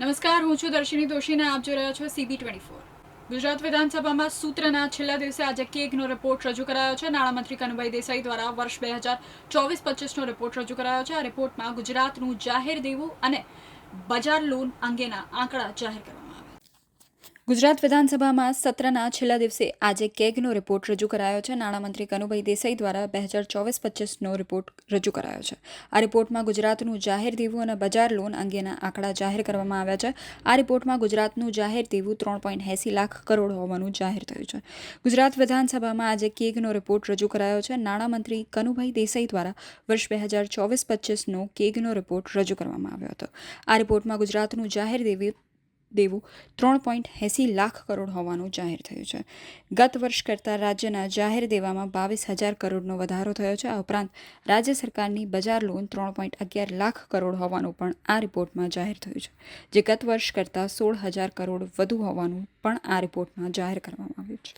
નમસ્કાર, હું છું દર્શિની દોશી અને આપ જોઈ રહ્યા છો CB24. ગુજરાત વિધાનસભામાં સૂત્રના છેલ્લા દિવસે આજે કેગનો રિપોર્ટ રજૂ કરાયો છે. નાણામંત્રી કનુભાઈ દેસાઈ દ્વારા વર્ષ 2024-25નો રિપોર્ટ રજૂ કરાયો છે. આ રિપોર્ટમાં ગુજરાતનું જાહેર દેવું અને બજાર લોન અંગેના આંકડા જાહેર કરવામાં આવ્યા. ગુજરાત વિધાનસભામાં સત્રના છેલ્લા દિવસે આજે કેગનો રિપોર્ટ રજૂ કરાયો છે. નાણામંત્રી કનુભાઈ દેસાઈ દ્વારા 2024-25નો રિપોર્ટ રજૂ કરાયો છે. આ રિપોર્ટમાં ગુજરાતનું જાહેર દેવું અને બજાર લોન અંગેના આંકડા જાહેર કરવામાં આવ્યા છે. આ રિપોર્ટમાં ગુજરાતનું જાહેર દેવું 3.80 લાખ કરોડ હોવાનું જાહેર થયું છે. ગુજરાત વિધાનસભામાં આજે કેગનો રિપોર્ટ રજૂ કરાયો છે. નાણામંત્રી કનુભાઈ દેસાઈ દ્વારા વર્ષ 2024-25નો કેગનો રિપોર્ટ રજૂ કરવામાં આવ્યો હતો. આ રિપોર્ટમાં ગુજરાતનું જાહેર દેવું 3.80 લાખ કરોડ હોવાનું જાહેર થયું છે. ગત વર્ષ કરતાં રાજ્યના જાહેર દેવામાં 22,000 કરોડનો વધારો થયો છે. આ ઉપરાંત રાજ્ય સરકારની બજાર લોન 3.11 લાખ કરોડ હોવાનું પણ આ રિપોર્ટમાં જાહેર થયું છે, જે ગત વર્ષ કરતાં 16,000 કરોડ વધુ હોવાનું પણ આ રિપોર્ટમાં જાહેર કરવામાં આવ્યું છે.